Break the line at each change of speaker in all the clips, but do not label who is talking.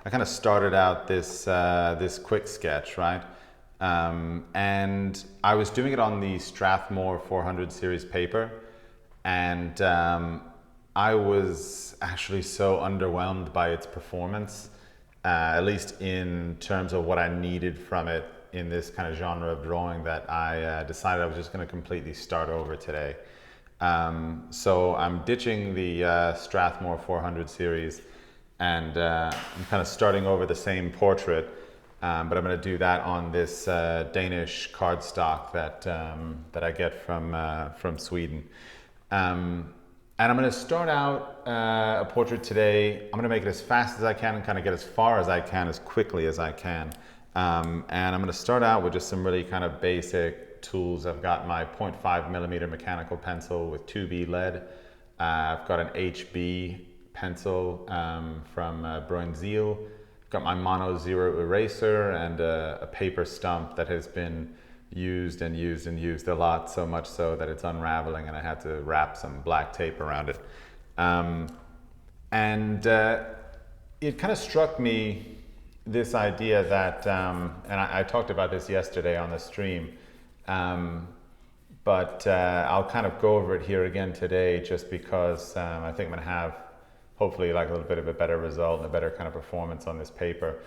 I kind of started out this quick sketch, right? And I was doing it on the Strathmore 400 series paper, and I was actually so underwhelmed by its performance, at least in terms of what I needed from it in this kind of genre of drawing, that I decided I was just going to completely start over today. So I'm ditching the Strathmore 400 series, and I'm kind of starting over the same portrait, but I'm going to do that on this Danish cardstock that I get from Sweden. And I'm going to start out a portrait today. I'm going to make it as fast as I can and kind of get as far as I can, as quickly as I can. And I'm going to start out with just some really kind of basic tools. I've got my 0.5 millimeter mechanical pencil with 2B lead. I've got an HB pencil from Bruinzeel. I've got my mono zero eraser and a paper stump that has been used and used and used a lot, so much so that it's unraveling and I had to wrap some black tape around it. And it kind of struck me, this idea that, and I talked about this yesterday on the stream, but I'll kind of go over it here again today, just because I think I'm going to have hopefully like a little bit of a better result and a better kind of performance on this paper.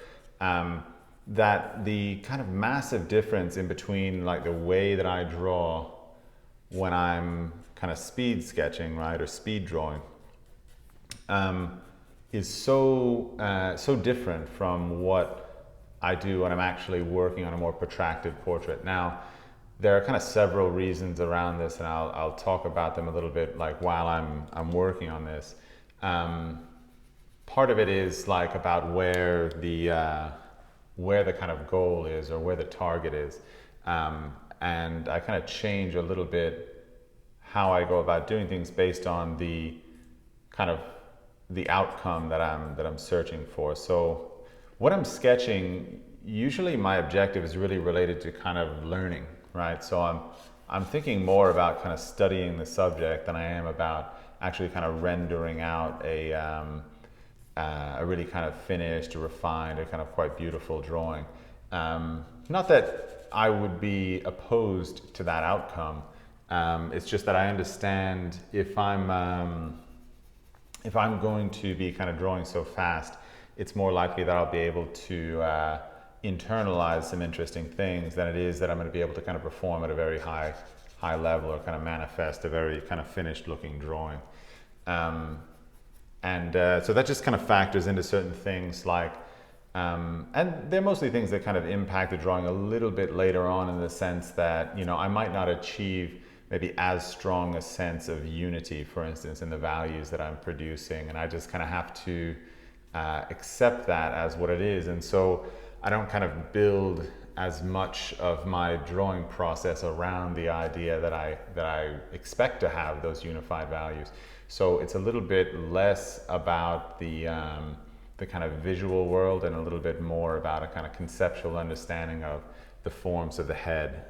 That the kind of massive difference in between like the way that I draw when I'm kind of speed sketching, right, or speed drawing, is so different from what I do when I'm actually working on a more protracted portrait. Now, there are kind of several reasons around this, and I'll talk about them a little bit, like while I'm working on this. Part of it is like about where the kind of goal is, or where the target is, and I kind of change a little bit how I go about doing things based on the kind of the outcome that I'm searching for. So what I'm sketching, usually my objective is really related to kind of learning, right? So I'm thinking more about kind of studying the subject than I am about actually kind of rendering out a really kind of finished, refined, or kind of quite beautiful drawing. Not that I would be opposed to that outcome. It's just that I understand if I'm going to be kind of drawing so fast, it's more likely that I'll be able to internalize some interesting things than it is that I'm going to be able to kind of perform at a very high level, or kind of manifest a very kind of finished looking drawing. So that just kind of factors into certain things, like, and they're mostly things that kind of impact the drawing a little bit later on, in the sense that, you know, I might not achieve maybe as strong a sense of unity, for instance, in the values that I'm producing, and I just kind of have to accept that as what it is. And so I don't kind of build as much of my drawing process around the idea that I expect to have those unified values. So it's a little bit less about the kind of visual world, and a little bit more about a kind of conceptual understanding of the forms of the head.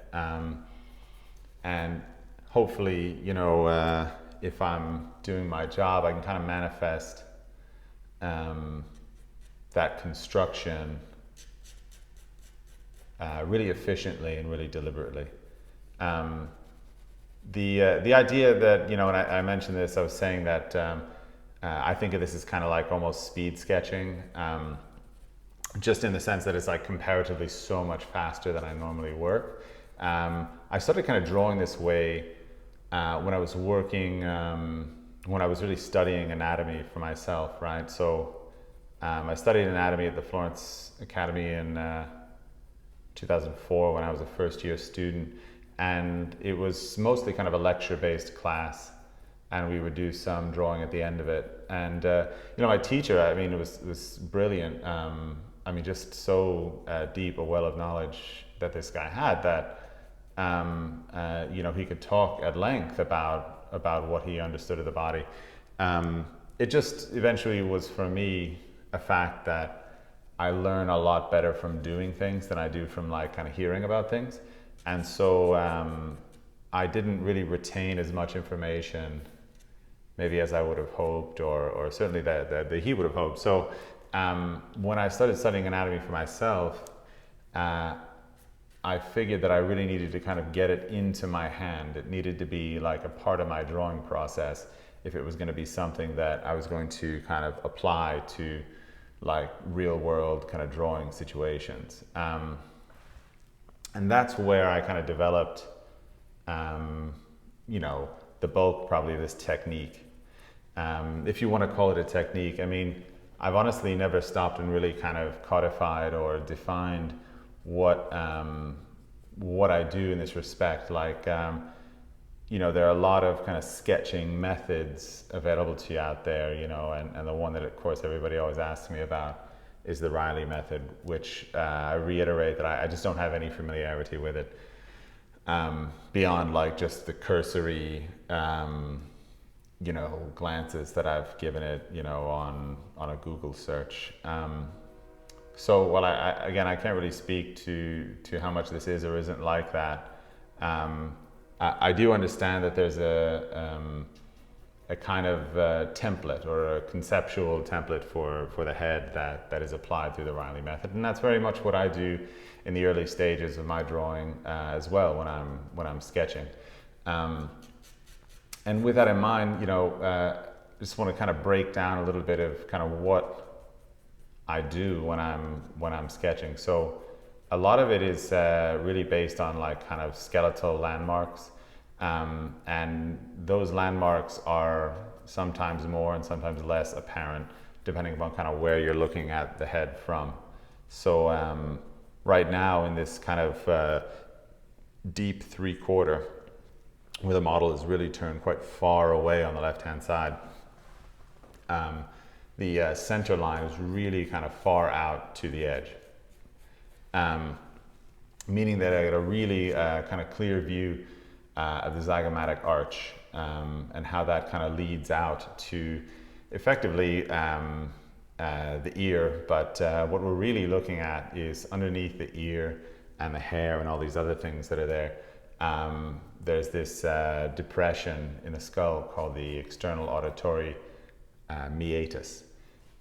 And hopefully, you know, if I'm doing my job, I can kind of manifest that construction really efficiently and really deliberately. The idea that, you know, and I mentioned this, I was saying that I think of this as kind of like almost speed sketching, just in the sense that it's like comparatively so much faster than I normally work. I started kind of drawing this way when I was working, when I was really studying anatomy for myself, right? So I studied anatomy at the Florence Academy in 2004 when I was a first year student. And it was mostly kind of a lecture-based class, and we would do some drawing at the end of it. And you know, my teacher, I mean, it was brilliant. I mean, just so deep a well of knowledge that this guy had, that you know, he could talk at length about what he understood of the body. It just eventually was, for me, a fact that I learn a lot better from doing things than I do from like kind of hearing about things. And so I didn't really retain as much information maybe as I would have hoped, or certainly that he would have hoped. So when I started studying anatomy for myself, I figured that I really needed to kind of get it into my hand. It needed to be like a part of my drawing process if it was going to be something that I was going to kind of apply to like real world kind of drawing situations. And that's where I kind of developed, you know, the bulk probably of this technique. If you want to call it a technique, I mean, I've honestly never stopped and really kind of codified or defined what I do in this respect. Like, you know, there are a lot of kind of sketching methods available to you out there, you know, and the one that of course everybody always asks me about is the Riley method, which I reiterate that I just don't have any familiarity with it, beyond like just the cursory, you know, glances that I've given it, you know, on a Google search. So while I can't really speak to how much this is or isn't like that. I do understand that there's a kind of template or a conceptual template for the head that is applied through the Riley method, and that's very much what I do in the early stages of my drawing as well when I'm sketching. And with that in mind, you know, just want to kind of break down a little bit of kind of what I do when I'm sketching. So a lot of it is really based on like kind of skeletal landmarks, and those landmarks are sometimes more and sometimes less apparent depending upon kind of where you're looking at the head from. So right now in this kind of deep 3/4, where the model is really turned quite far away on the left hand side, the center line is really kind of far out to the edge, meaning that I get a really kind of clear view of the zygomatic arch, and how that kind of leads out to effectively the ear. But what we're really looking at is underneath the ear and the hair and all these other things that are there. There's this depression in the skull called the external auditory meatus,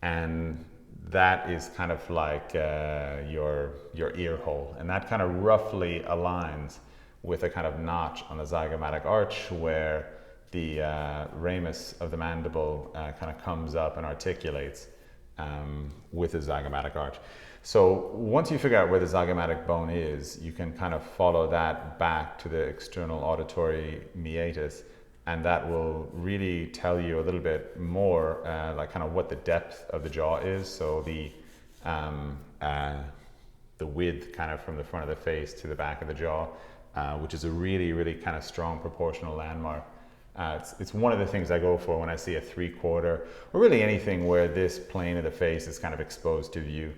and that is kind of like your ear hole, and that kind of roughly aligns with a kind of notch on the zygomatic arch where the ramus of the mandible kind of comes up and articulates with the zygomatic arch. So once you figure out where the zygomatic bone is, you can kind of follow that back to the external auditory meatus, and that will really tell you a little bit more like kind of what the depth of the jaw is. So the width kind of from the front of the face to the back of the jaw, which is a really, really kind of strong proportional landmark. It's one of the things I go for when I see a 3/4, or really anything where this plane of the face is kind of exposed to view.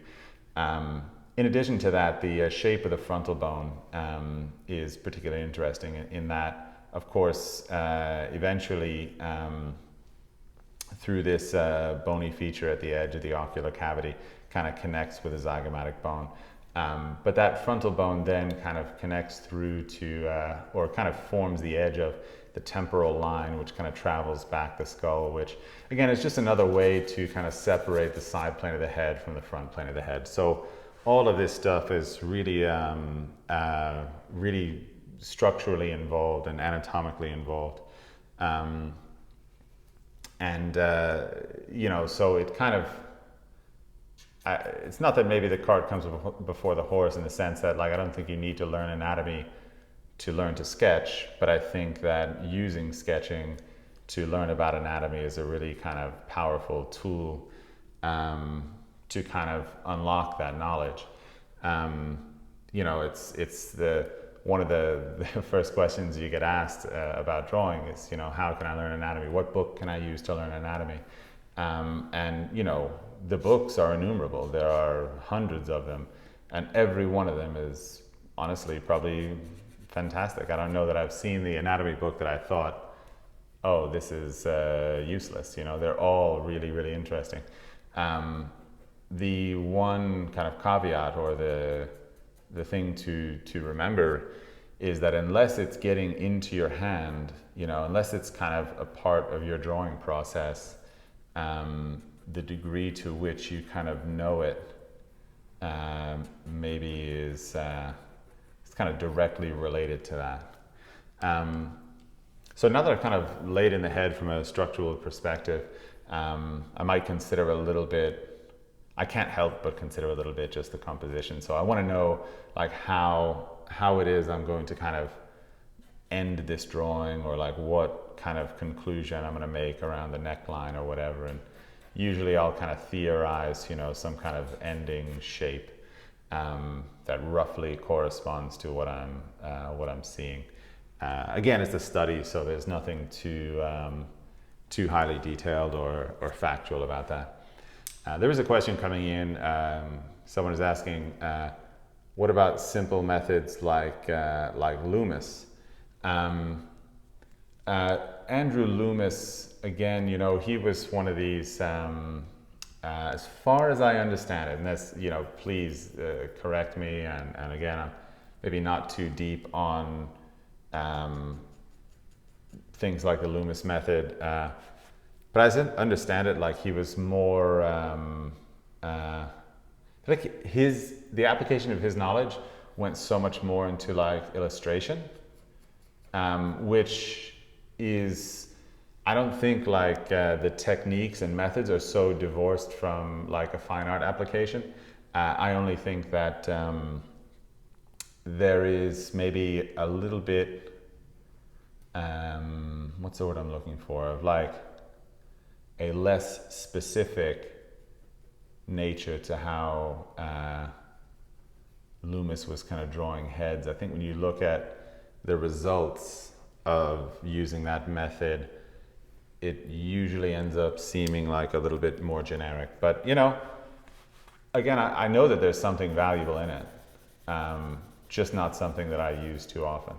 In addition to that, the shape of the frontal bone is particularly interesting in that, of course, eventually through this bony feature at the edge of the ocular cavity kind of connects with the zygomatic bone. But that frontal bone then kind of connects through to, or kind of forms the edge of the temporal line, which kind of travels back the skull, which again is just another way to kind of separate the side plane of the head from the front plane of the head. So all of this stuff is really, really structurally involved and anatomically involved. You know, so it kind of, it's not that maybe the cart comes before the horse in the sense that, like, I don't think you need to learn anatomy to learn to sketch, but I think that using sketching to learn about anatomy is a really kind of powerful tool to kind of unlock that knowledge. You know, it's one of the first questions you get asked about drawing is, you know, how can I learn anatomy? What book can I use to learn anatomy? And you know, the books are innumerable. There are hundreds of them, and every one of them is honestly probably fantastic. I don't know that I've seen the anatomy book that I thought, oh, this is useless. You know, they're all really, really interesting. The one kind of caveat, or the thing to remember, is that unless it's getting into your hand, you know, unless it's kind of a part of your drawing process, the degree to which you kind of know it maybe is it's kind of directly related to that. So now that I've kind of laid in the head from a structural perspective, I might consider a little bit, I can't help but consider a little bit just the composition. So I want to know like how it is I'm going to kind of end this drawing, or like what kind of conclusion I'm going to make around the neckline or whatever. And usually I'll kind of theorize, you know, some kind of ending shape that roughly corresponds to what I'm seeing. Again, it's a study, so there's nothing too highly detailed or factual about that. There is a question coming in. Someone is asking, what about simple methods like Loomis? Andrew Loomis, again, you know, he was one of these, as far as I understand it, and that's, you know, please correct me, and again, I'm maybe not too deep on things like the Loomis method, but as I understand it, like he was more, like the application of his knowledge went so much more into like illustration, which is, I don't think like the techniques and methods are so divorced from like a fine art application. I only think that there is maybe a little bit, what's the word I'm looking for, of like a less specific nature to how Loomis was kind of drawing heads. I think when you look at the results of using that method, it usually ends up seeming like a little bit more generic. But, you know, again, I know that there's something valuable in it, just not something that I use too often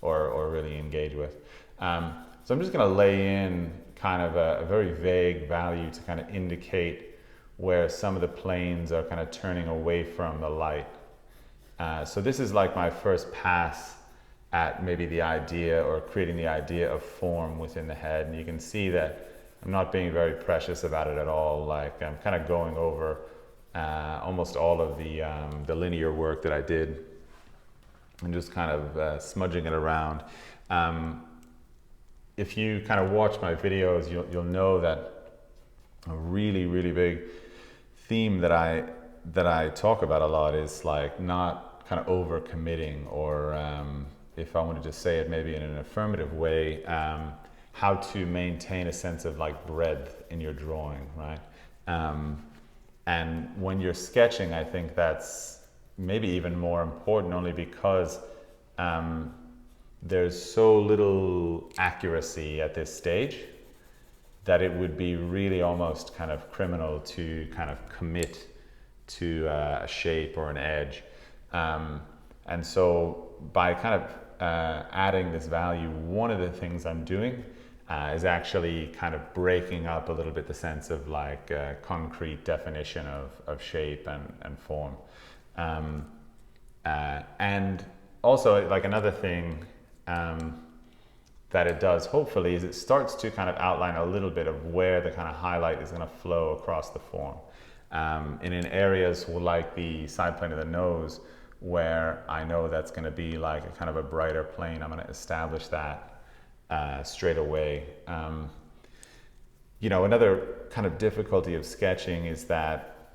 or really engage with. So I'm just going to lay in kind of a very vague value to kind of indicate where some of the planes are kind of turning away from the light. So this is like my first pass at maybe the idea, or creating the idea of form within the head. And you can see that I'm not being very precious about it at all. Like I'm kind of going over almost all of the linear work that I did and just kind of smudging it around. If you kind of watch my videos, you'll know that a really, really big theme that I talk about a lot is like not kind of over committing, or if I want to just say it maybe in an affirmative way, how to maintain a sense of like breadth in your drawing, right? And when you're sketching, I think that's maybe even more important, only because there's so little accuracy at this stage that it would be really almost kind of criminal to kind of commit to a shape or an edge. And so by kind of adding this value, one of the things I'm doing is actually kind of breaking up a little bit the sense of like concrete definition of shape and form. And also, like another thing that it does, hopefully, is it starts to kind of outline a little bit of where the kind of highlight is going to flow across the form. And in areas like the side plane of the nose, where I know that's going to be like a kind of a brighter plane, I'm going to establish that straight away. You know, another kind of difficulty of sketching is that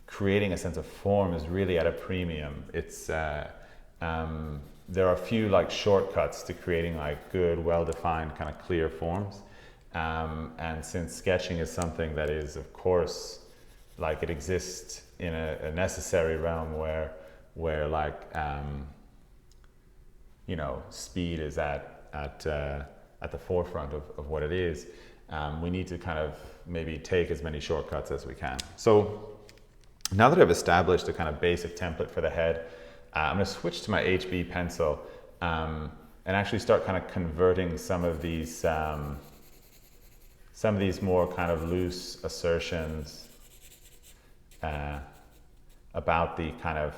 creating a sense of form is really at a premium. It's there are a few like shortcuts to creating like good, well-defined, kind of clear forms. And since sketching is something that is, of course, like it exists in a necessary realm where like you know, speed is at the forefront of what it is, we need to kind of maybe take as many shortcuts as we can. So now that I've established a kind of basic template for the head, I'm going to switch to my HB pencil and actually start kind of converting some of these more kind of loose assertions about the kind of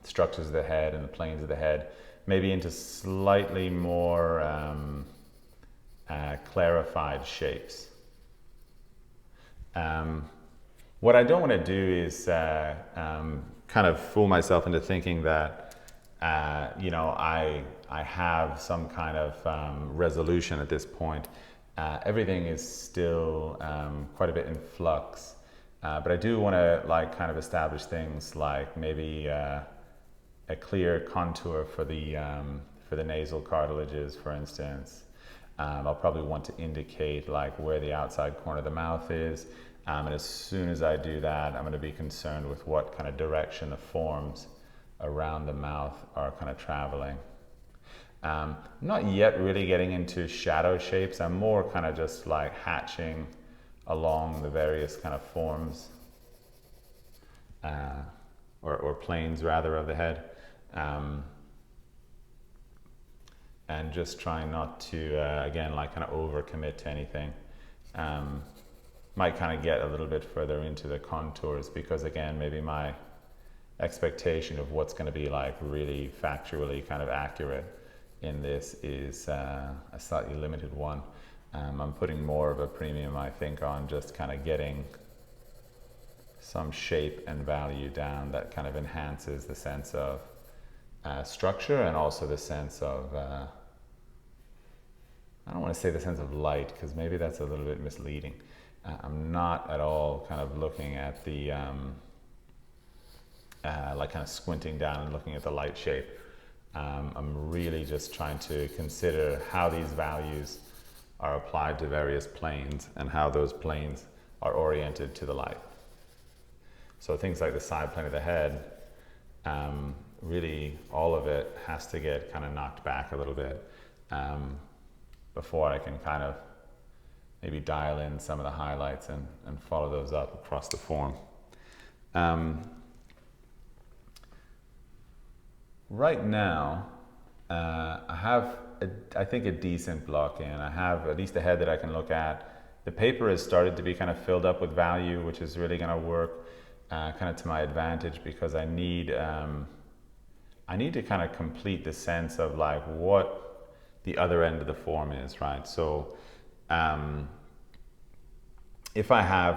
structures of the head and the planes of the head, maybe into slightly more clarified shapes. What I don't want to do is kind of fool myself into thinking that I have some kind of resolution at this point. Everything is still quite a bit in flux, but I do want to kind of establish things like maybe a clear contour for the nasal cartilages, for instance. I'll probably want to indicate where the outside corner of the mouth is. And as soon as I do that, I'm going to be concerned with what kind of direction the forms around the mouth are kind of traveling. I'm not yet really getting into shadow shapes. I'm more kind of just hatching along the various kind of forms or planes rather of the head. And just trying not to, again, kind of overcommit to anything. Might kind of get a little bit further into the contours because, again, maybe my expectation of what's going to be really factually kind of accurate in this is a slightly limited one. I'm putting more of a premium, I think, on just kind of getting some shape and value down that kind of enhances the sense of structure and also the sense of, I don't want to say the sense of light because maybe that's a little bit misleading. I'm not at all kind of looking at the, kind of squinting down and looking at the light shape. I'm really just trying to consider how these values are applied to various planes and how those planes are oriented to the light. So things like the side plane of the head, really all of it has to get kind of knocked back a little bit before I can kind of maybe dial in some of the highlights and follow those up across the form. Right now, I have, I think, a decent block in. I have at least a head that I can look at. The paper has started to be kind of filled up with value, which is really going to work kind of to my advantage because I need to kind of complete the sense of what the other end of the form is, right? So if I have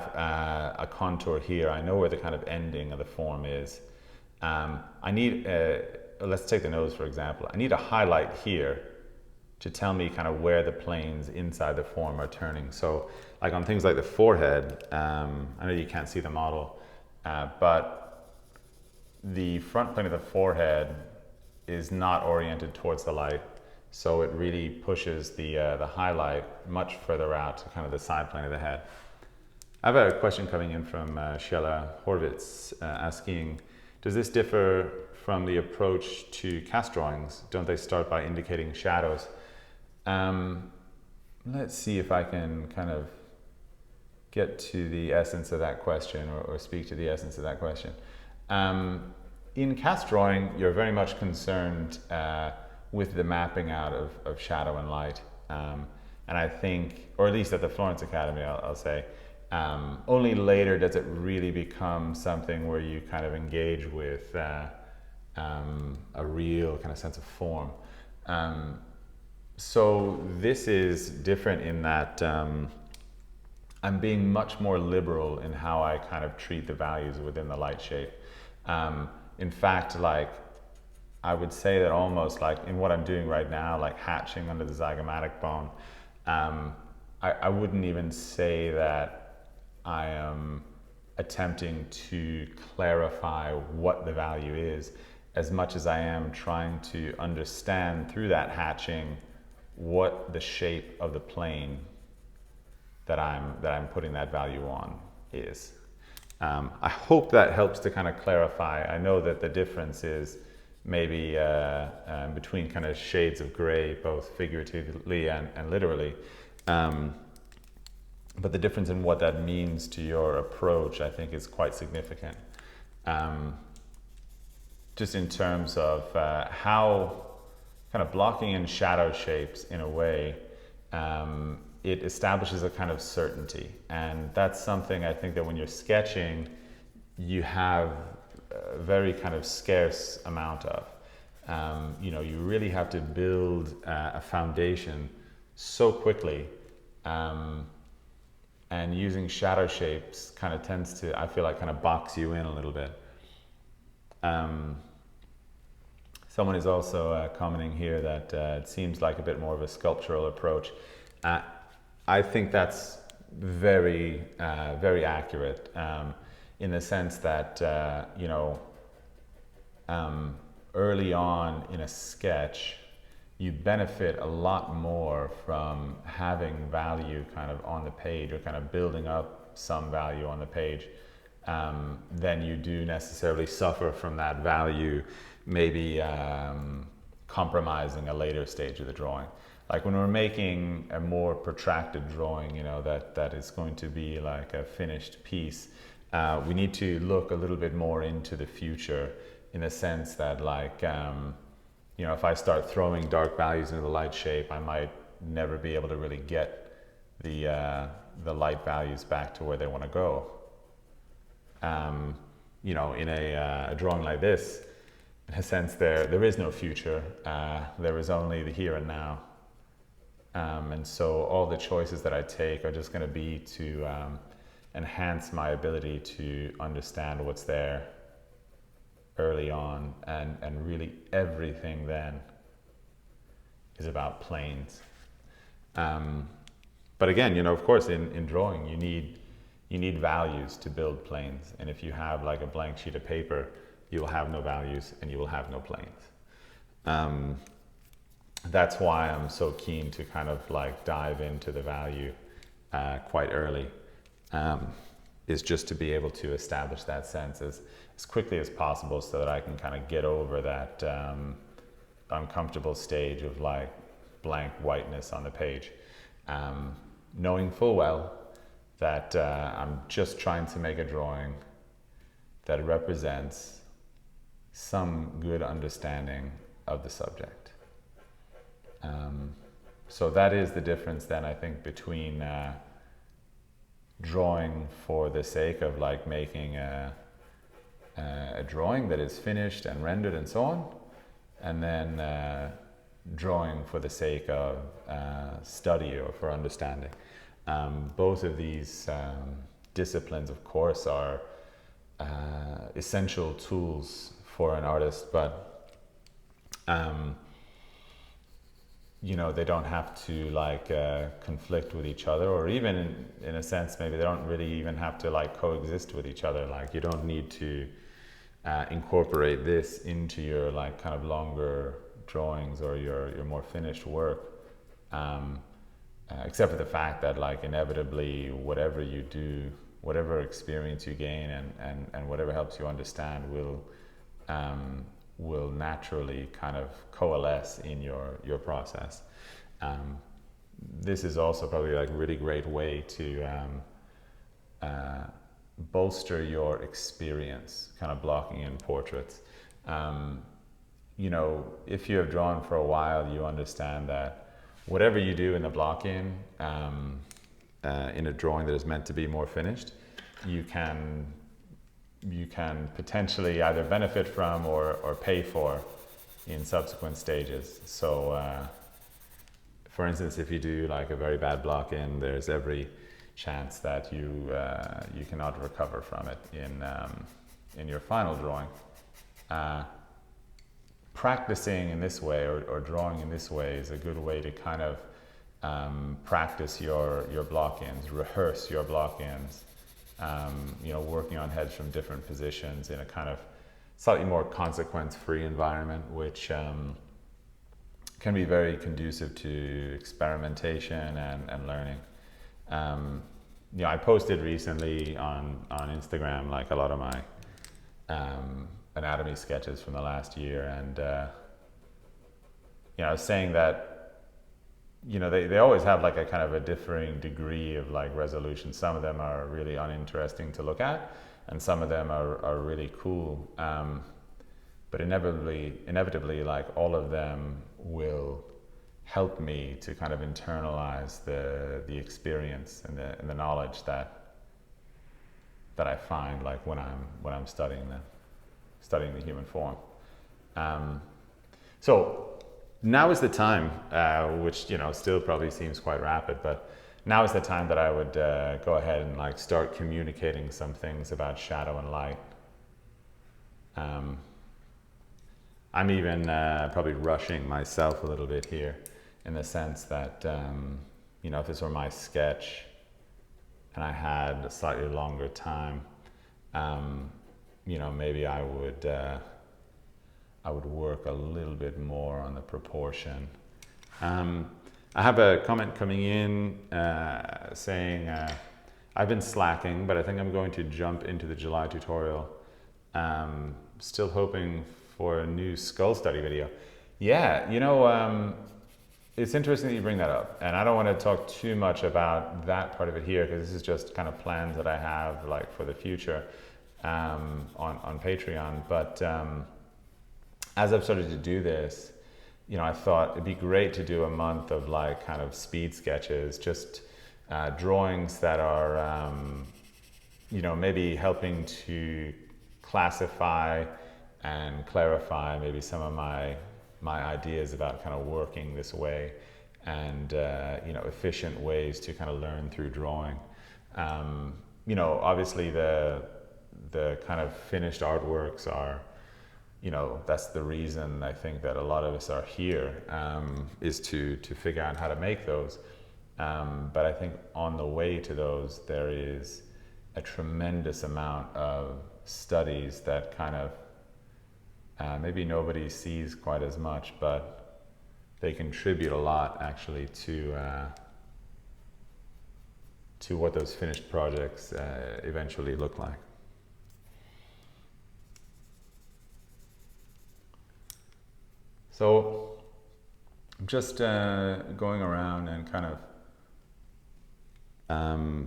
a contour here, I know where the kind of ending of the form is. I need, let's take the nose for example. I need a highlight here to tell me kind of where the planes inside the form are turning. So on things like the forehead, I know you can't see the model, but the front plane of the forehead is not oriented towards the light. So it really pushes the highlight much further out to kind of the side plane of the head. I have a question coming in from Shella Horvitz asking, does this differ from the approach to cast drawings? Don't they start by indicating shadows? Let's see if I can kind of get to the essence of that question or speak to the essence of that question. In cast drawing, you're very much concerned with the mapping out of shadow and light. And I think, or at least at the Florence Academy, I'll say, only later does it really become something where you kind of engage with a real kind of sense of form. So this is different in that I'm being much more liberal in how I kind of treat the values within the light shape. In fact, I would say that almost in what I'm doing right now, hatching under the zygomatic bone, I wouldn't even say that I am attempting to clarify what the value is as much as I am trying to understand through that hatching what the shape of the plane that I'm putting that value on is. I hope that helps to kind of clarify. I know that the difference is maybe between kind of shades of gray, both figuratively and literally. But the difference in what that means to your approach, I think, is quite significant. Just in terms of how kind of blocking in shadow shapes in a way, it establishes a kind of certainty. And that's something I think that when you're sketching, you have a very kind of scarce amount of. You really have to build a foundation so quickly. and using shadow shapes kind of tends to, I feel like, kind of box you in a little bit. Someone is also commenting here that it seems like a bit more of a sculptural approach. I think that's very, very accurate, in the sense that, early on in a sketch, you benefit a lot more from having value kind of on the page, or kind of building up some value on the page, than you do necessarily suffer from that value maybe compromising a later stage of the drawing. Like when we're making a more protracted drawing, that is going to be like a finished piece, we need to look a little bit more into the future, in the sense that, like, if I start throwing dark values into the light shape, I might never be able to really get the light values back to where they want to go. In a drawing like this, in a sense, there is no future. There is only the here and now. And so all the choices that I take are just going to be to enhance my ability to understand what's there early on, and really everything then is about planes. But again, of course, in drawing, you need values to build planes. And if you have like a blank sheet of paper, you will have no values and you will have no planes. That's why I'm so keen to kind of like dive into the value quite early, is just to be able to establish that sense as quickly as possible, so that I can kind of get over that uncomfortable stage of like blank whiteness on the page, knowing full well that I'm just trying to make a drawing that represents some good understanding of the subject. So that is the difference then, I think, between drawing for the sake of like making a drawing that is finished and rendered and so on, and then drawing for the sake of study or for understanding. Both of these disciplines, of course, are essential tools for an artist, but they don't have to like conflict with each other, or even in a sense, maybe they don't really even have to like coexist with each other. Like you don't need to incorporate this into your like kind of longer drawings or your more finished work, except for the fact that like inevitably whatever you do, whatever experience you gain and whatever helps you understand will naturally kind of coalesce in your process. This is also probably like a really great way to bolster your experience kind of blocking in portraits. If you have drawn for a while, you understand that whatever you do in the block-in, in a drawing that is meant to be more finished, you can potentially either benefit from or pay for in subsequent stages. So for instance, if you do like a very bad block-in, there's every chance that you cannot recover from it in your final drawing. Practicing in this way or drawing in this way is a good way to kind of practice your block-ins, rehearse your block-ins, working on heads from different positions in a kind of slightly more consequence-free environment, which can be very conducive to experimentation and learning. I posted recently on Instagram like a lot of my anatomy sketches from the last year, and I was saying that they always have like a kind of a differing degree of like resolution. Some of them are really uninteresting to look at, and some of them are really cool. But inevitably, like all of them will help me to kind of internalize the experience and the knowledge that I find like when I'm studying the human form. So now is the time, which still probably seems quite rapid, but now is the time that I would go ahead and like start communicating some things about shadow and light. I'm even probably rushing myself a little bit here, in the sense that you know, if this were my sketch and I had a slightly longer time, you know, maybe I would work a little bit more on the proportion. I have a comment coming in saying, I've been slacking, but I think I'm going to jump into the July tutorial. Still hoping for a new skull study video. Yeah, you know, it's interesting that you bring that up, and I don't want to talk too much about that part of it here, because this is just kind of plans that I have like for the future on Patreon. But as I've started to do this, you know, I thought it'd be great to do a month of like kind of speed sketches, just drawings that are, you know, maybe helping to classify and clarify maybe some of my ideas about kind of working this way, and you know, efficient ways to kind of learn through drawing. You know, obviously the kind of finished artworks are, you know, that's the reason I think that a lot of us are here, is to figure out how to make those. But I think on the way to those, there is a tremendous amount of studies that kind of maybe nobody sees quite as much, but they contribute a lot actually to what those finished projects eventually look like. So I'm just going around and kind of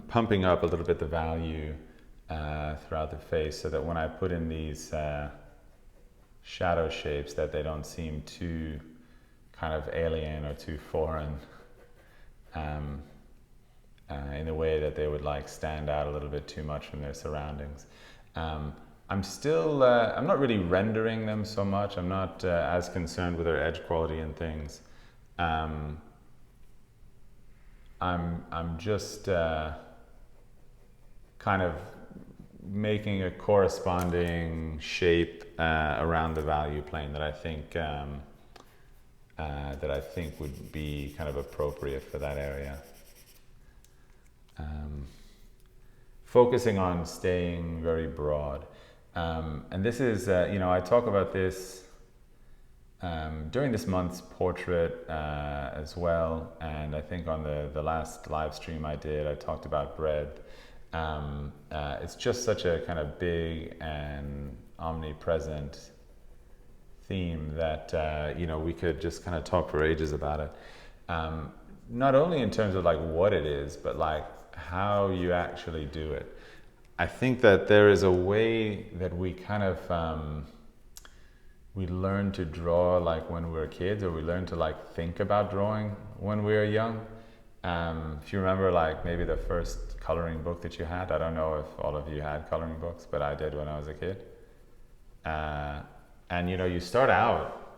pumping up a little bit the value throughout the face, so that when I put in these shadow shapes, that they don't seem too kind of alien or too foreign, in a way that they would like stand out a little bit too much from their surroundings. I'm still, I'm not really rendering them so much. I'm not as concerned with their edge quality and things. I'm just kind of making a corresponding shape around the value plane that I think would be kind of appropriate for that area. Focusing on staying very broad. And this is, you know, I talk about this during this month's portrait as well, and I think on the last live stream I did, I talked about breadth. It's just such a kind of big and omnipresent theme that, you know, we could just kind of talk for ages about it. Not only in terms of like what it is, but like how you actually do it. I think that there is a way that we kind of, we learn to draw like when we're kids, or we learn to like think about drawing when we were young. If you remember like maybe the first coloring book that you had, I don't know if all of you had coloring books, but I did when I was a kid. And you know, you start out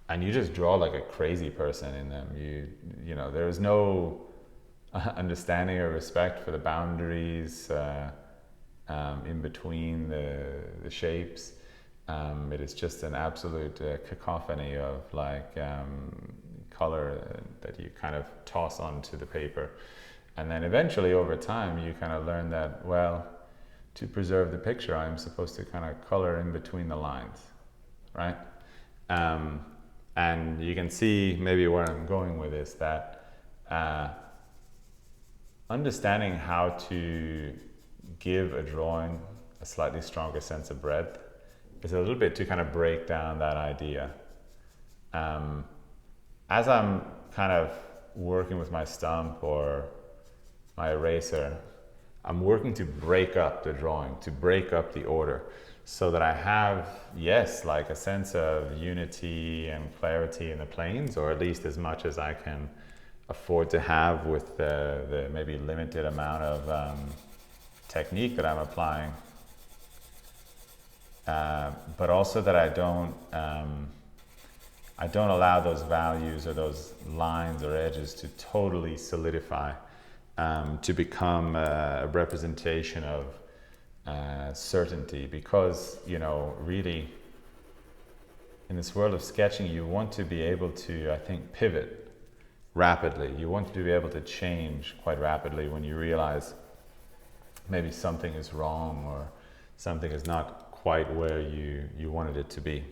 and you just draw like a crazy person in them. You know, there is no understanding or respect for the boundaries in between the shapes. It is just an absolute cacophony of like color that you kind of toss onto the paper. And then eventually over time you kind of learn that, well, to preserve the picture, I'm supposed to kind of color in between the lines, right? And you can see maybe where I'm going with this, that understanding how to give a drawing a slightly stronger sense of breadth is a little bit to kind of break down that idea. As I'm kind of working with my stump or my eraser, I'm working to break up the drawing, to break up the order, so that I have, yes, like a sense of unity and clarity in the planes, or at least as much as I can afford to have with the maybe limited amount of technique that I'm applying. But also that I don't allow those values or those lines or edges to totally solidify. to become a representation of certainty, because, you know, really in this world of sketching, you want to be able to, I think, pivot rapidly. You want to be able to change quite rapidly when you realize maybe something is wrong or something is not quite where you wanted it to be.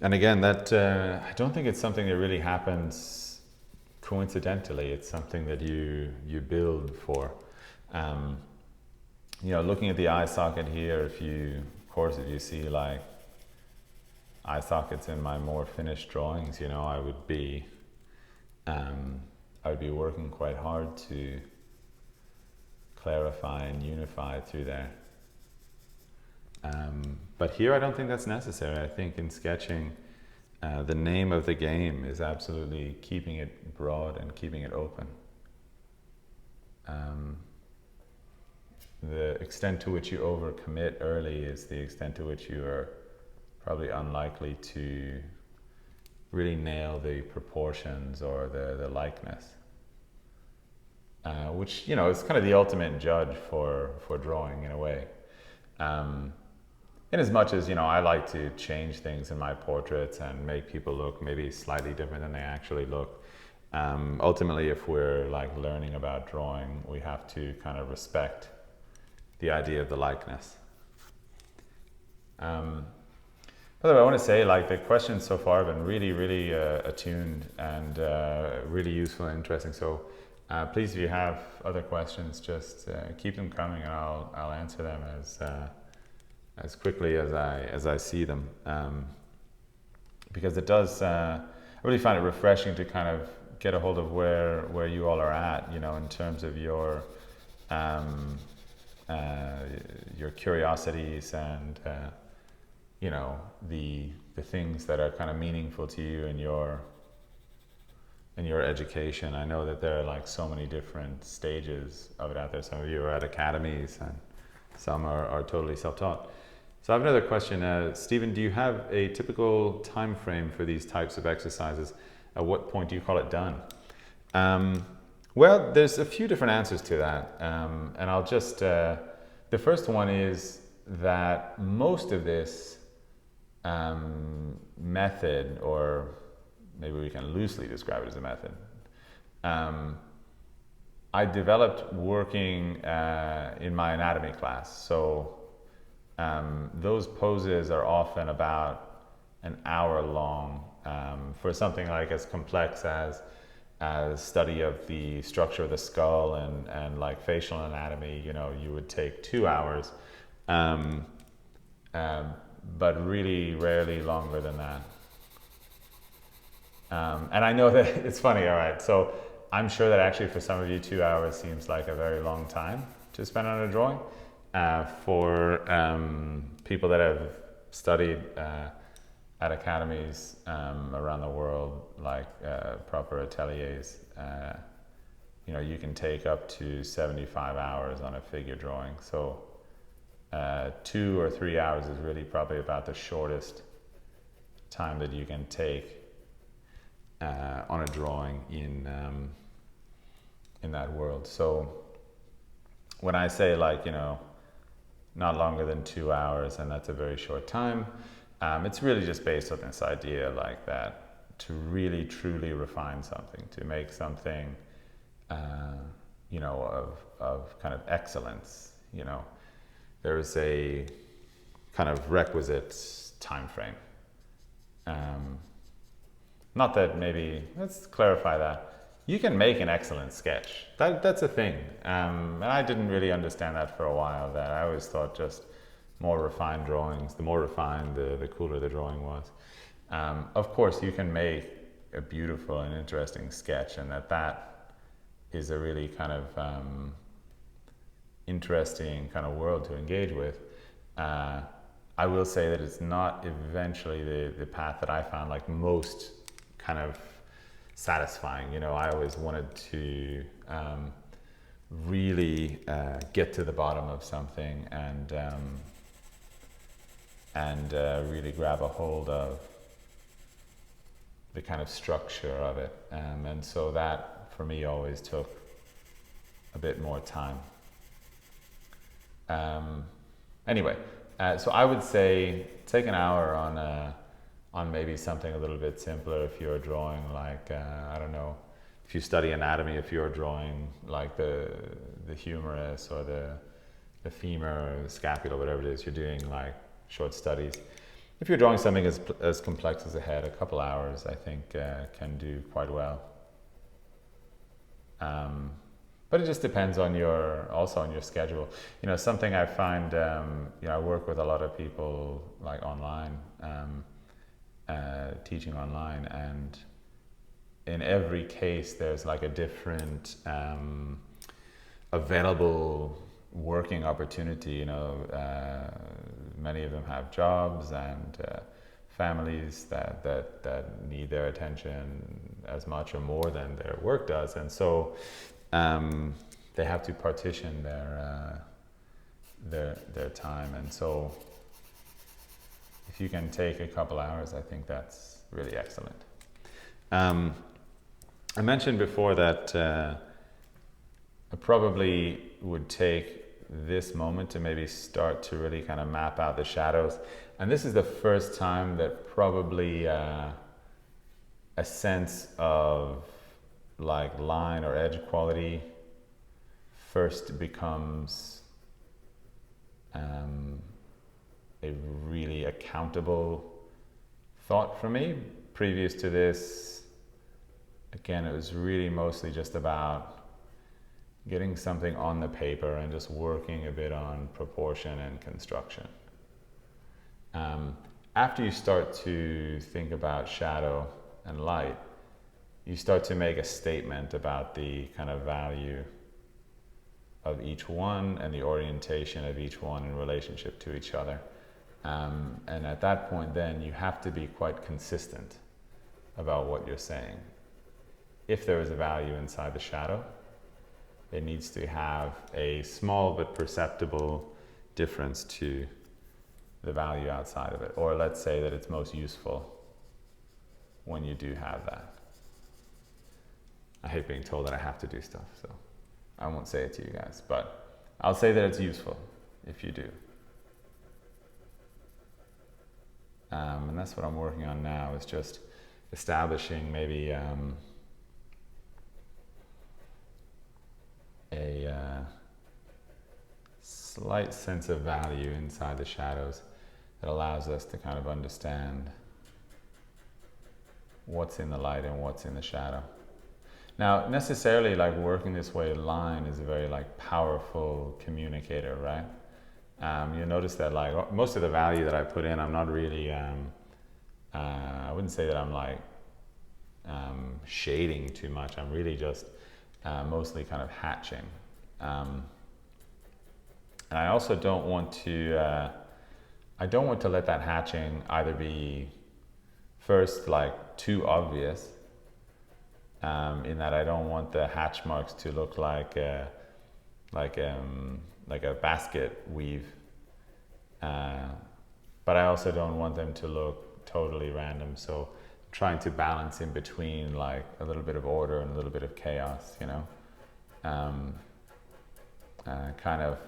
And again, that I don't think it's something that really happens coincidentally. It's something that you build for. You know, looking at the eye socket here, if you see like eye sockets in my more finished drawings, you know, I would be working quite hard to clarify and unify through there. But here I don't think that's necessary. I think in sketching, the name of the game is absolutely keeping it broad and keeping it open. The extent to which you overcommit early is the extent to which you are probably unlikely to really nail the proportions or the likeness. Which, you know, is kind of the ultimate judge for drawing in a way. In as much as, you know, I like to change things in my portraits and make people look maybe slightly different than they actually look. Ultimately, if we're like learning about drawing, we have to kind of respect the idea of the likeness. By the way, I want to say, like, the questions so far have been really, really attuned and really useful and interesting. So please, if you have other questions, just keep them coming, and I'll answer them as quickly as I see them. Because it does, I really find it refreshing to kind of get a hold of where you all are at, you know, in terms of your curiosities and you know, the things that are kind of meaningful to you in your education. I know that there are like so many different stages of it out there. Some of you are at academies and some are totally self-taught. So I have another question. Stephen, do you have a typical time frame for these types of exercises? At what point do you call it done? Well, there's a few different answers to that. And I'll just, the first one is that most of this method, or maybe we can loosely describe it as a method, I developed working in my anatomy class. So those poses are often about an hour long for something like as complex as study of the structure of the skull and like facial anatomy. You know, you would take 2 hours, but really rarely longer than that. And I know that it's funny, all right, so I'm sure that actually for some of you 2 hours seems like a very long time to spend on a drawing. For people that have studied at academies around the world, like proper ateliers, you know, you can take up to 75 hours on a figure drawing. So 2 or 3 hours is really probably about the shortest time that you can take on a drawing in that world. So when I say, like, you know, not longer than 2 hours, and that's a very short time, it's really just based on this idea like that, to really truly refine something, to make something you know, of kind of excellence. You know, there's a kind of requisite time frame. Not that, maybe, let's clarify that. You can make an excellent sketch. That's a thing. And I didn't really understand that for a while. That I always thought just more refined drawings, the more refined, the cooler the drawing was. Of course, you can make a beautiful and interesting sketch, and that is a really kind of interesting kind of world to engage with. I will say that it's not eventually the path that I found like most kind of satisfying. You know, I always wanted to really get to the bottom of something and really grab a hold of the kind of structure of it. And so that for me always took a bit more time. Anyway, so I would say take an hour on maybe something a little bit simpler if you're drawing like, I don't know, if you study anatomy, if you're drawing like the humerus or the femur or the scapula, whatever it is, you're doing like short studies. If you're drawing something as complex as a head, a couple hours I think can do quite well. But it just depends on also on your schedule. You know, something I find, you know, I work with a lot of people like online, teaching online, and in every case there's like a different available working opportunity. You know, many of them have jobs and families that need their attention as much or more than their work does, and so they have to partition their time. And so if you can take a couple hours, I think that's really excellent. I mentioned before that I probably would take this moment to maybe start to really kind of map out the shadows. And this is the first time that probably a sense of like line or edge quality first becomes a really accountable thought for me. Previous to this, again, it was really mostly just about getting something on the paper and just working a bit on proportion and construction. After you start to think about shadow and light, you start to make a statement about the kind of value of each one and the orientation of each one in relationship to each other. And at that point then you have to be quite consistent about what you're saying. If there is a value inside the shadow, it needs to have a small but perceptible difference to the value outside of it. Or let's say that it's most useful when you do have that. I hate being told that I have to do stuff, so I won't say it to you guys, but I'll say that it's useful if you do. And that's what I'm working on now, is just establishing maybe a slight sense of value inside the shadows that allows us to kind of understand what's in the light and what's in the shadow. Now, necessarily, like working this way, line is a very like powerful communicator, right? You'll notice that like most of the value that I put in, I'm not really, I wouldn't say that I'm like shading too much. I'm really just mostly kind of hatching. And I also don't want to, I don't want to let that hatching either be first like too obvious, in that I don't want the hatch marks to look like a basket weave, but I also don't want them to look totally random. So I'm trying to balance in between like a little bit of order and a little bit of chaos, you know, kind of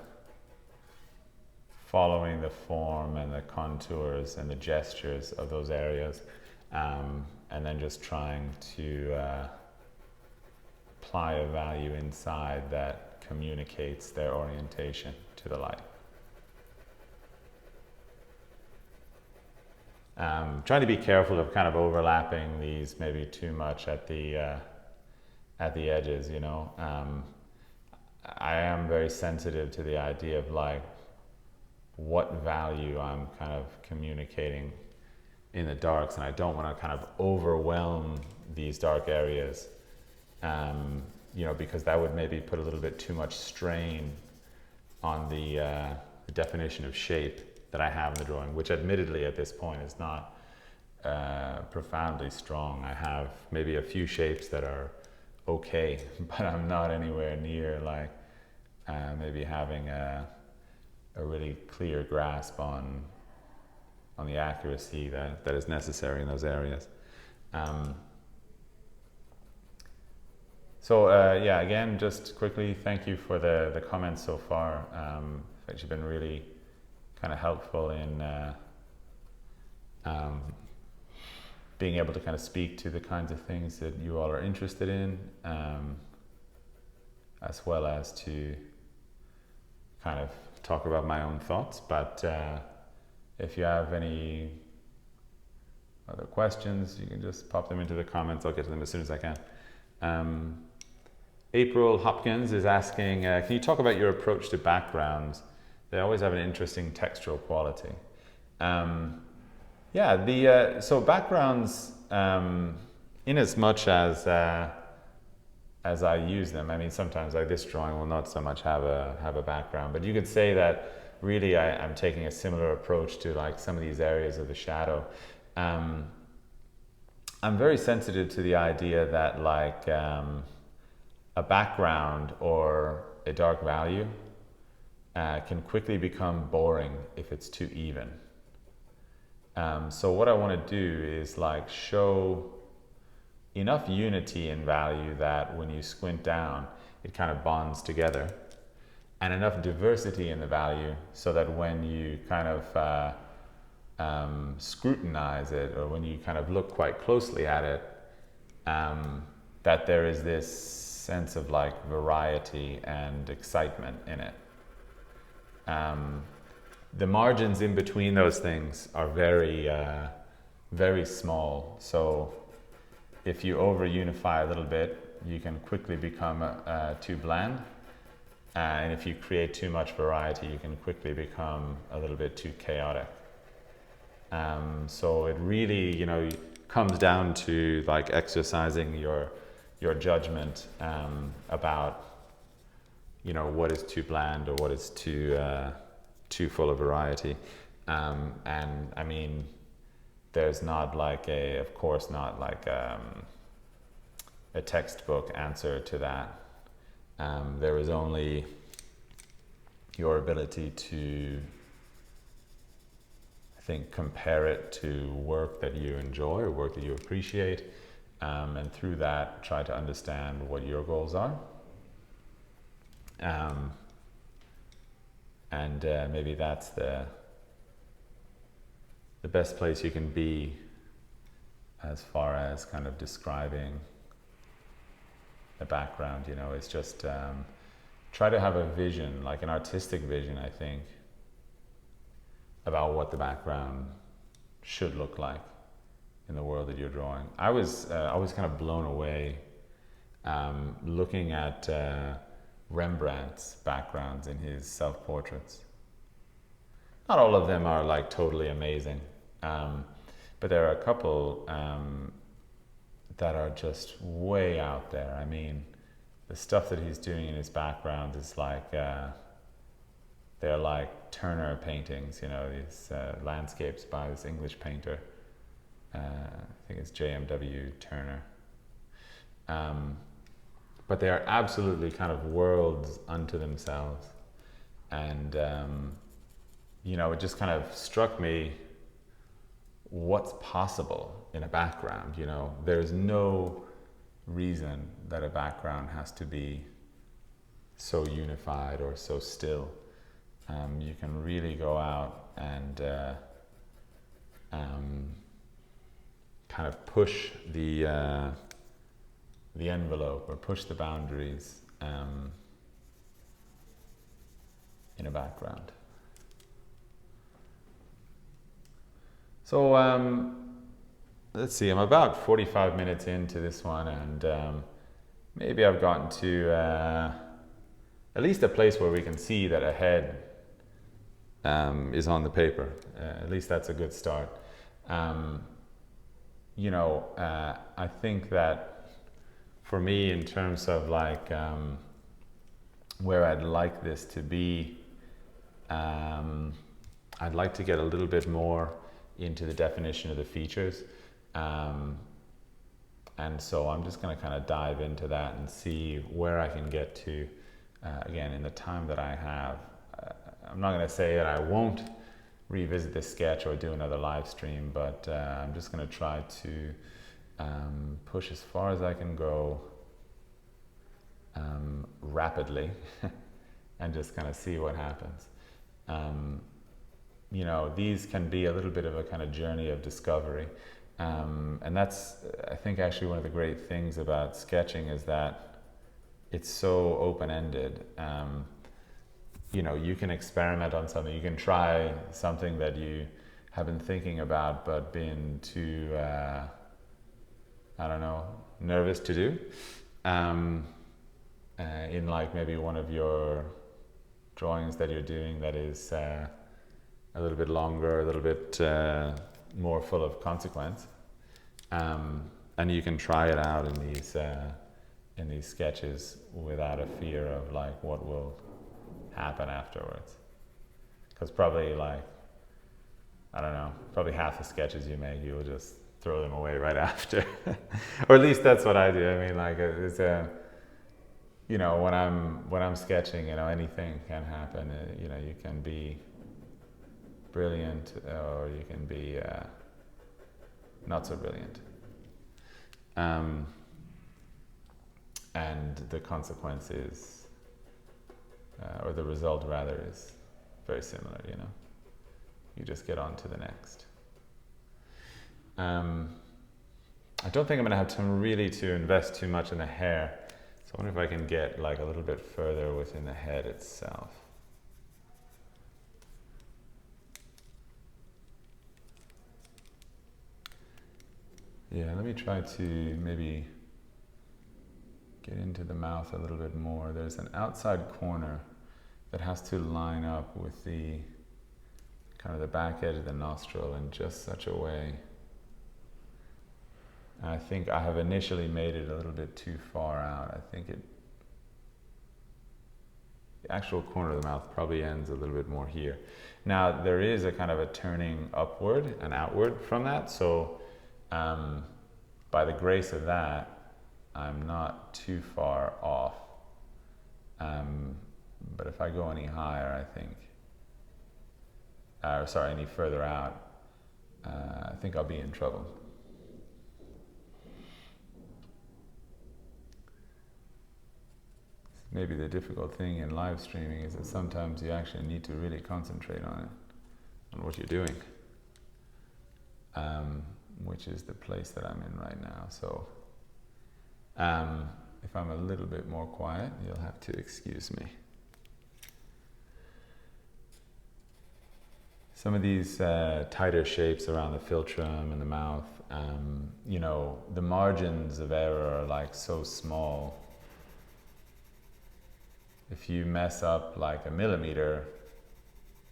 following the form and the contours and the gestures of those areas, and then just trying to apply a value inside that communicates their orientation to the light. Trying to be careful of kind of overlapping these maybe too much at the edges, you know. I am very sensitive to the idea of like what value I'm kind of communicating in the darks, and I don't want to kind of overwhelm these dark areas, you know, because that would maybe put a little bit too much strain on the definition of shape that I have in the drawing, which admittedly at this point is not profoundly strong. I have maybe a few shapes that are okay, but I'm not anywhere near like maybe having a really clear grasp on the accuracy that is necessary in those areas. Um, yeah, again, just quickly, thank you for the comments so far. It's actually been really kind of helpful in um, being able to kind of speak to the kinds of things that you all are interested in, as well as to kind of talk about my own thoughts. But if you have any other questions, you can just pop them into the comments. I'll get to them as soon as I can. April Hopkins is asking, can you talk about your approach to backgrounds? They always have an interesting textural quality. So backgrounds, in as much as I use them, I mean, sometimes like this drawing will not so much have a background, but you could say that really I'm taking a similar approach to like some of these areas of the shadow. I'm very sensitive to the idea that like a background or a dark value can quickly become boring if it's too even. So what I want to do is like show enough unity in value that when you squint down, it kind of bonds together, and enough diversity in the value so that when you kind of scrutinize it, or when you kind of look quite closely at it, that there is this sense of like variety and excitement in it. The margins in between those things are very, very small. So if you over unify a little bit, you can quickly become too bland. And if you create too much variety, you can quickly become a little bit too chaotic. So it really, comes down to like exercising your judgment about, what is too bland or what is too full of variety. And I mean, there's not like of course not like a textbook answer to that. There is only your ability to, I think, compare it to work that you enjoy or work that you appreciate, and through that try to understand what your goals are. And maybe that's the best place you can be as far as kind of describing the background. It's just try to have a vision, like an artistic vision, I think, about what the background should look like in the world that you're drawing. I was always kind of blown away looking at Rembrandt's backgrounds in his self-portraits. Not all of them are like totally amazing, but there are a couple that are just way out there. I mean, the stuff that he's doing in his background is like, they're like Turner paintings, these landscapes by this English painter. I think it's JMW Turner. But they are absolutely kind of worlds unto themselves. And, it just kind of struck me what's possible in a background. There's no reason that a background has to be so unified or so still. You can really go out and kind of push the envelope or push the boundaries in a background. So let's see, I'm about 45 minutes into this one, and maybe I've gotten to at least a place where we can see that a head is on the paper. At least that's a good start. I think that for me, in terms of like where I'd like this to be, I'd like to get a little bit more into the definition of the features. And so I'm just going to kind of dive into that and see where I can get to, again, in the time that I have. I'm not going to say that I won't revisit this sketch or do another live stream, but I'm just going to try to push as far as I can go rapidly and just kind of see what happens. You know, these can be a little bit of a kind of journey of discovery. And that's, I think, actually one of the great things about sketching is that it's so open-ended. You know, you can experiment on something. You can try something that you have been thinking about but been too, I don't know, nervous to do. In like maybe one of your drawings that you're doing that is a little bit longer, a little bit more full of consequence, and you can try it out in these sketches without a fear of like what will happen afterwards. Because probably like, I don't know, probably half the sketches you make, you'll just throw them away right after. Or at least that's what I do. I mean, like it's you know, when I'm sketching, you know, anything can happen. You know, you can be brilliant or you can be not so brilliant. And the consequence is, or the result rather, is very similar, you know. You just get on to the next. I don't think I'm going to have time really to invest too much in the hair. So I wonder if I can get like a little bit further within the head itself. Yeah, let me try to maybe get into the mouth a little bit more. There's an outside corner that has to line up with the kind of the back edge of the nostril in just such a way. And I think I have initially made it a little bit too far out. I think the actual corner of the mouth probably ends a little bit more here. Now there is a kind of a turning upward and outward from that, so by the grace of that, I'm not too far off. But if I go any higher, I think, sorry, any further out, I think I'll be in trouble. Maybe the difficult thing in live streaming is that sometimes you actually need to really concentrate on it, on what you're doing, which is the place that I'm in right now. So if I'm a little bit more quiet, you'll have to excuse me. Some of these tighter shapes around the philtrum and the mouth, you know, the margins of error are like so small. If you mess up like a millimeter,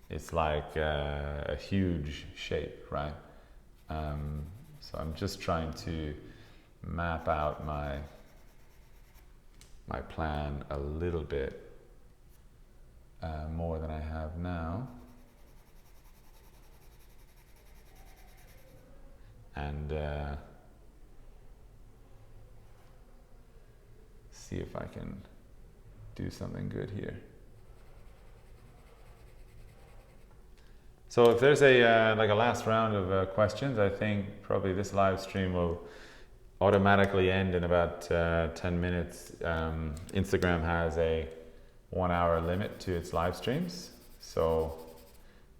it's like a huge shape, right? So I'm just trying to map out my plan a little bit more than I have now. And see if I can do something good here. So if there's like a last round of questions, I think probably this live stream will automatically end in about 10 minutes. Instagram has a 1 hour limit to its live streams. So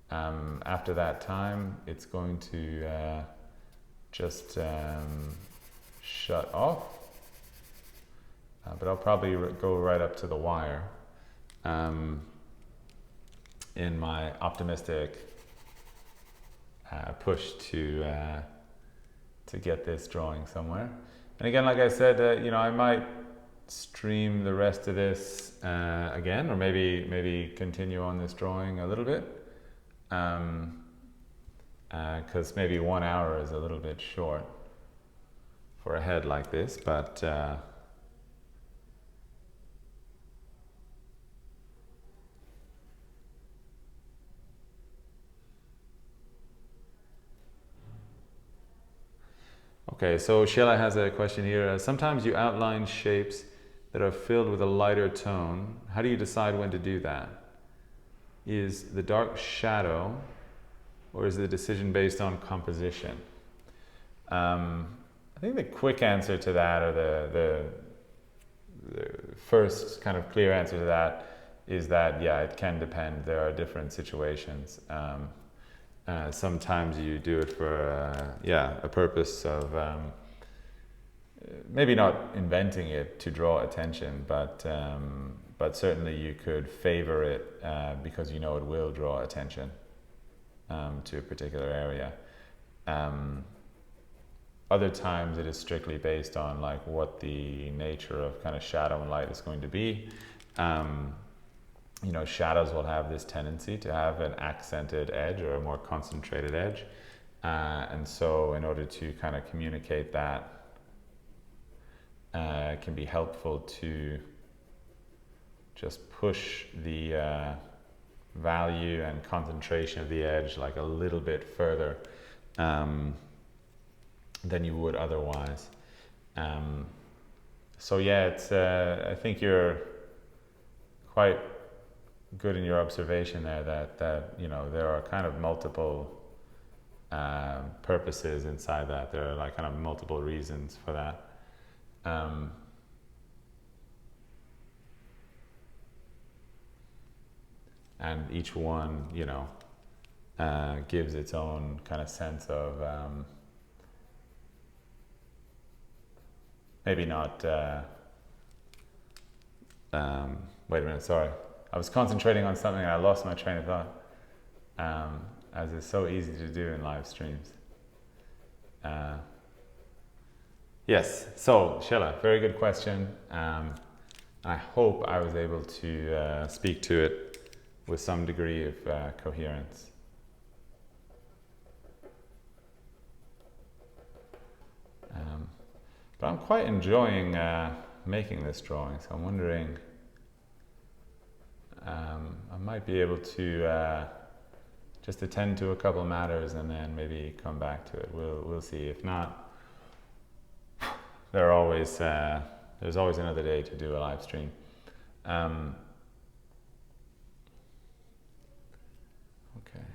after that time, it's going to just shut off. But I'll probably go right up to the wire in my optimistic push to get this drawing somewhere. And again, like I said, you know, I might stream the rest of this again, or maybe continue on this drawing a little bit, because maybe 1 hour is a little bit short for a head like this, but okay, so Sheila has a question here. Sometimes you outline shapes that are filled with a lighter tone. How do you decide when to do that? Is the dark shadow, or is the decision based on composition? I think the quick answer to that, or the first kind of clear answer to that, is that yeah, it can depend. There are different situations. Sometimes you do it for a purpose of maybe not inventing it to draw attention, but certainly you could favor it because you know it will draw attention to a particular area. Other times it is strictly based on like what the nature of kind of shadow and light is going to be. You know, shadows will have this tendency to have an accented edge or a more concentrated edge. And so in order to kind of communicate that, it can be helpful to just push the value and concentration of the edge like a little bit further than you would otherwise. So yeah, it's I think you're quite good in your observation there that you know there are kind of multiple purposes inside that. There are like kind of multiple reasons for that. And each one, you know, gives its own kind of sense of maybe not. Wait a minute, sorry. I was concentrating on something and I lost my train of thought, as is so easy to do in live streams. Yes, so Sheila, very good question. I hope I was able to speak to it with some degree of coherence. But I'm quite enjoying making this drawing, so I'm wondering I might be able to just attend to a couple of matters and then maybe come back to it. We'll see. If not, there's always another day to do a live stream. Okay.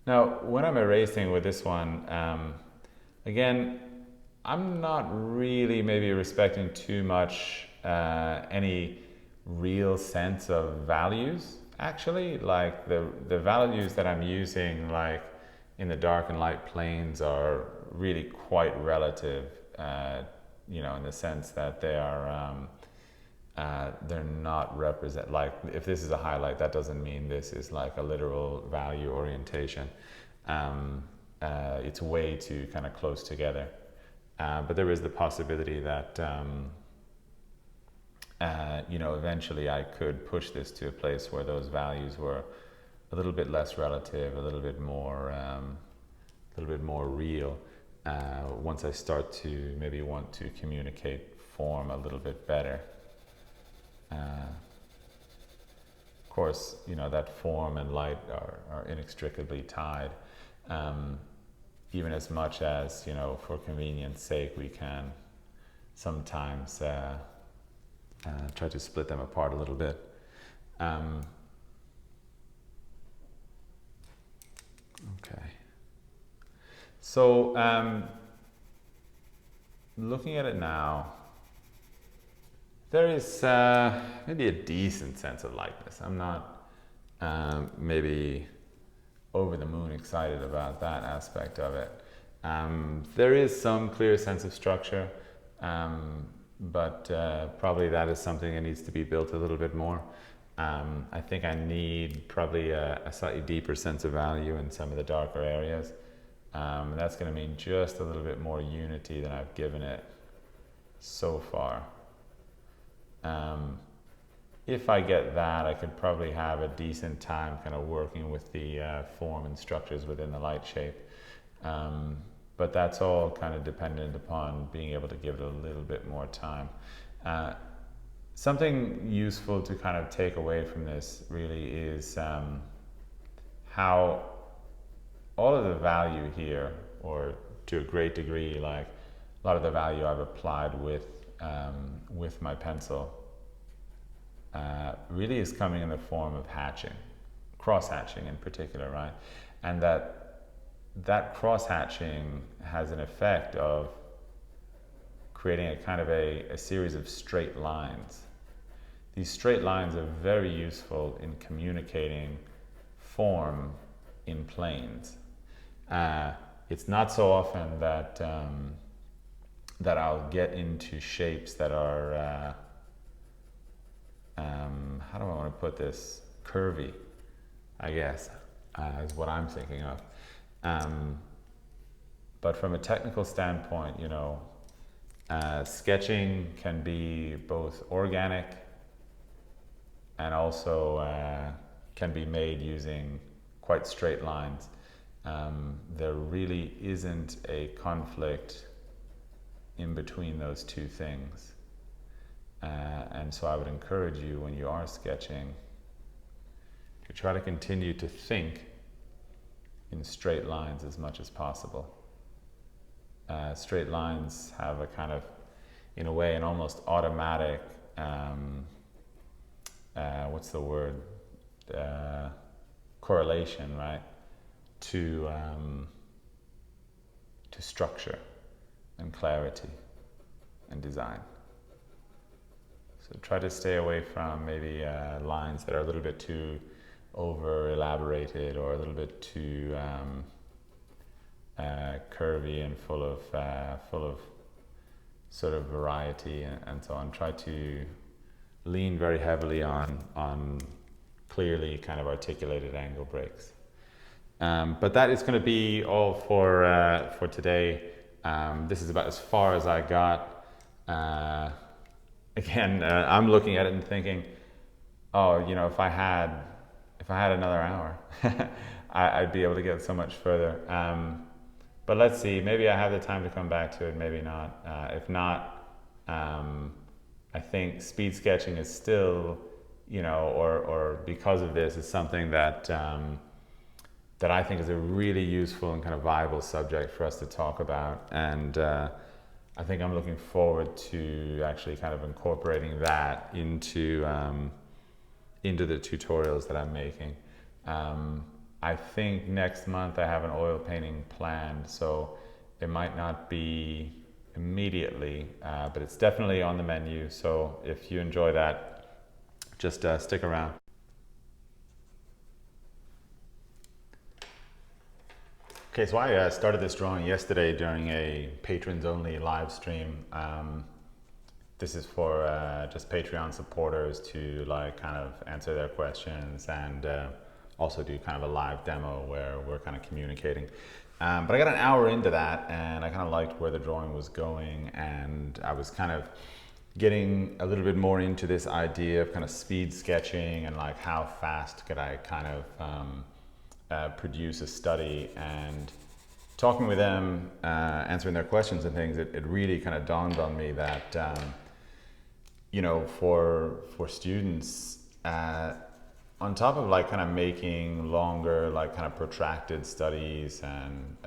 Now, when I'm erasing with this one, again, I'm not really maybe respecting too much any real sense of values. Actually, like the values that I'm using, like in the dark and light planes, are really quite relative. You know, in the sense that they are they're not represent, like if this is a highlight, that doesn't mean this is like a literal value orientation. It's way too kind of close together. But there is the possibility that you know, eventually I could push this to a place where those values were a little bit less relative, a little bit more real. Once I start to maybe want to communicate form a little bit better. Of course, you know, that form and light are inextricably tied. Even as much as, you know, for convenience sake, we can sometimes try to split them apart a little bit. Okay. So, looking at it now, there is maybe a decent sense of lightness. I'm not maybe over the moon excited about that aspect of it. There is some clear sense of structure, but probably that is something that needs to be built a little bit more. I think I need probably a slightly deeper sense of value in some of the darker areas. That's going to mean just a little bit more unity than I've given it so far. If I get that, I could probably have a decent time kind of working with the form and structures within the light shape. But that's all kind of dependent upon being able to give it a little bit more time. Something useful to kind of take away from this really is how all of the value here, or to a great degree, like a lot of the value I've applied with my pencil, really is coming in the form of hatching, cross hatching in particular, right? And that that cross-hatching has an effect of creating a kind of a series of straight lines. These straight lines are very useful in communicating form in planes. It's not so often that that I'll get into shapes that are how do I want to put this? Curvy, I guess, is what I'm thinking of. But from a technical standpoint, sketching can be both organic and also can be made using quite straight lines. There really isn't a conflict in between those two things. And so I would encourage you, when you are sketching, to try to continue to think in straight lines as much as possible. Straight lines have a kind of, in a way, an almost automatic, what's the word? Correlation, right? To structure and clarity and design. So try to stay away from maybe lines that are a little bit too over elaborated or a little bit too curvy and full of sort of variety and so on. Try to lean very heavily on clearly kind of articulated angle breaks. But that is going to be all for today. This is about as far as I got. Again, I'm looking at it and thinking, oh, if I had another hour, I'd be able to get so much further. But let's see, maybe I have the time to come back to it, maybe not. If not, I think speed sketching is still, or because of this, is something that that I think is a really useful and kind of viable subject for us to talk about. And I think I'm looking forward to actually kind of incorporating that into the tutorials that I'm making. I think next month I have an oil painting planned, so it might not be immediately, but it's definitely on the menu. So if you enjoy that, just stick around. Okay, so I started this drawing yesterday during a patrons-only live stream. This is for just Patreon supporters to kind of answer their questions and also do kind of a live demo where we're kind of communicating. But I got an hour into that and I kind of liked where the drawing was going, and I was kind of getting a little bit more into this idea of kind of speed sketching and how fast could I kind of produce a study. And talking with them, answering their questions and things, it really kind of dawned on me that for students, on top of kind of making longer, kind of protracted studies and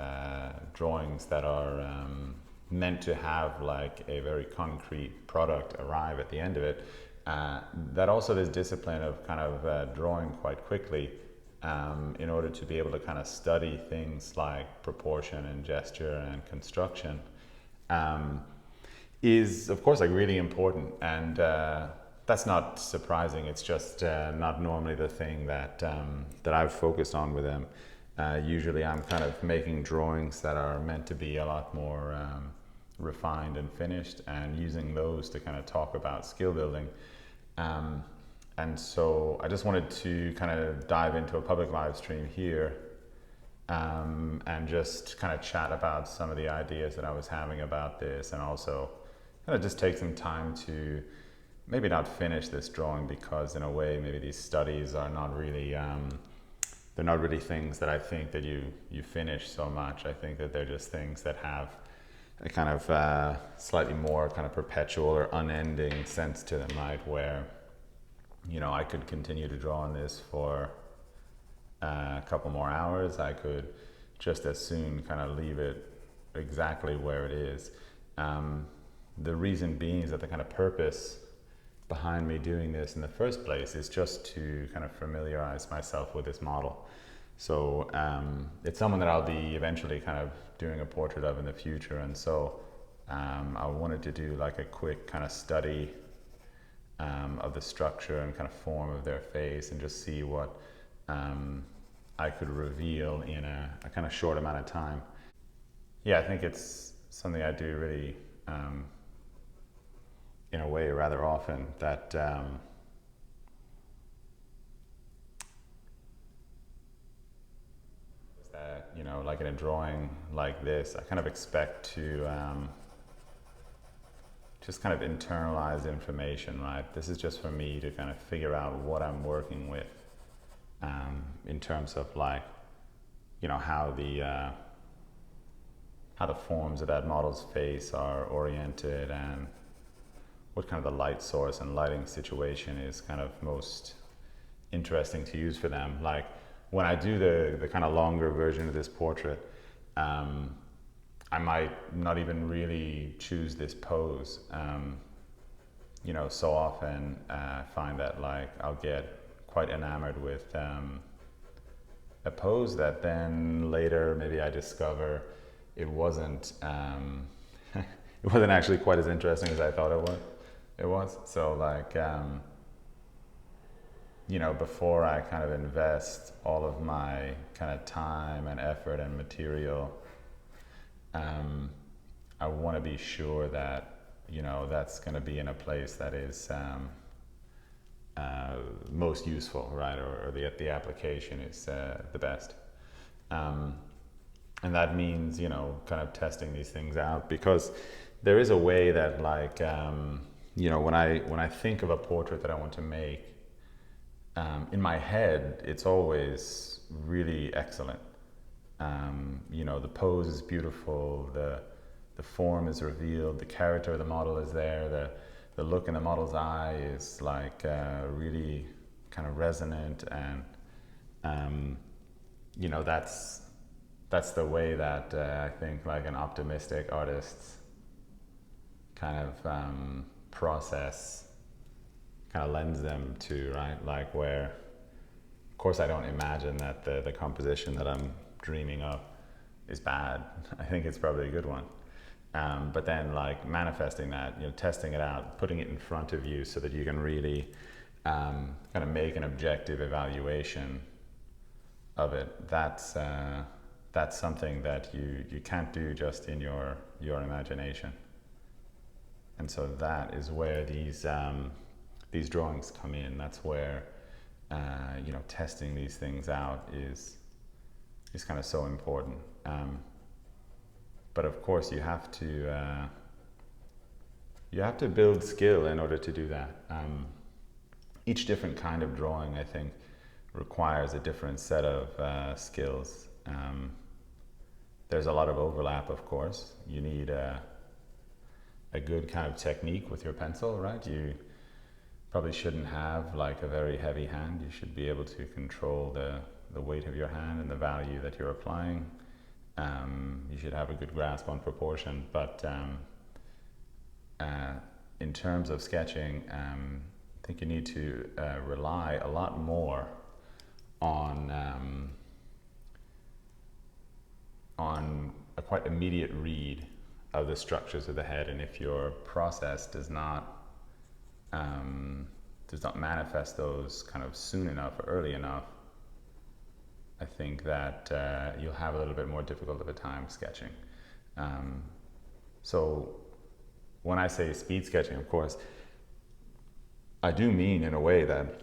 drawings that are meant to have a very concrete product arrive at the end of it, that also this discipline of kind of drawing quite quickly in order to be able to kind of study things like proportion and gesture and construction is of course really important. And that's not surprising. It's just not normally the thing that I've focused on with them. Usually I'm kind of making drawings that are meant to be a lot more refined and finished, and using those to kind of talk about skill building. And so I just wanted to kind of dive into a public live stream here and just kind of chat about some of the ideas that I was having about this, and also kind of just take some time to maybe not finish this drawing, because in a way maybe these studies are not really they're not really things that I think that you finish so much. I think that they're just things that have a kind of slightly more kind of perpetual or unending sense to them, right? Where I could continue to draw on this for a couple more hours. I could just as soon kind of leave it exactly where it is. The reason being is that the kind of purpose behind me doing this in the first place is just to kind of familiarize myself with this model. So it's someone that I'll be eventually kind of doing a portrait of in the future. And so I wanted to do like a quick kind of study of the structure and kind of form of their face, and just see what I could reveal in a kind of short amount of time. Yeah, I think it's something I do really, in a way, rather often, that you know, like in a drawing like this, I kind of expect to just kind of internalize information, right? This is just for me to kind of figure out what I'm working with, in terms of like, you know, how the forms of that model's face are oriented, and what kind of the light source and lighting situation is kind of most interesting to use for them. Like when I do the kind of longer version of this portrait, I might not even really choose this pose. You know, so often I find that like I'll get quite enamored with a pose that then later maybe I discover it wasn't it wasn't actually quite as interesting as I thought it was. So like you know, before I kind of invest all of my kind of time and effort and material, I want to be sure that, you know, that's going to be in a place that is most useful, right? Or the application is the best. And that means, you know, kind of testing these things out, because there is a way that like, you know, when I think of a portrait that I want to make, in my head, it's always really excellent. You know, the pose is beautiful, the form is revealed, the character of the model is there, the look in the model's eye is like really kind of resonant, and you know, that's the way that I think like an optimistic artist's kind of process kind of lends them to, right? Like where, of course, I don't imagine that the composition that I'm dreaming of is bad. I think it's probably a good one. But then like manifesting that, you know, testing it out, putting it in front of you so that you can really kind of make an objective evaluation of it. That's something that you can't do just in your imagination. And so that is where these drawings come in. That's where you know, testing these things out is kind of so important. But of course, you have to build skill in order to do that. Each different kind of drawing, I think, requires a different set of skills. There's a lot of overlap, of course. You need a good kind of technique with your pencil, right? You probably shouldn't have like a very heavy hand. You should be able to control the weight of your hand and the value that you're applying. You should have a good grasp on proportion, but in terms of sketching, I think you need to rely a lot more on a quite immediate read of the structures of the head, and if your process does not manifest those kind of soon enough or early enough, I think that you'll have a little bit more difficult of a time sketching. So when I say speed sketching, of course, I do mean in a way that,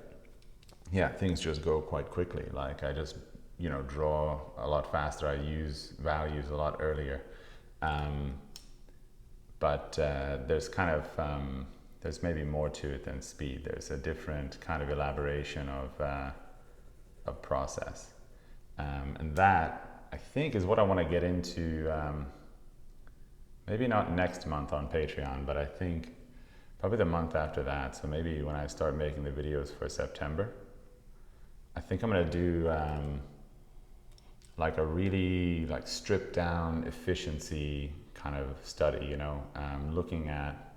yeah, things just go quite quickly. Like I just, you know, draw a lot faster. I use values a lot earlier. But there's kind of, there's maybe more to it than speed. There's a different kind of elaboration of process. And that, I think, is what I want to get into, maybe not next month on Patreon, but I think probably the month after that. So maybe when I start making the videos for September, I think I'm going to do like a really like stripped down efficiency kind of study, you know, looking at,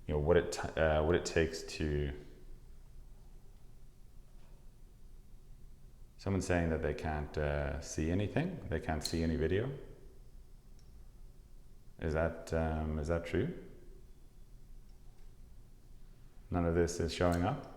you know, what it takes to Someone's saying that they can't see anything. They can't see any video. Is that true? None of this is showing up.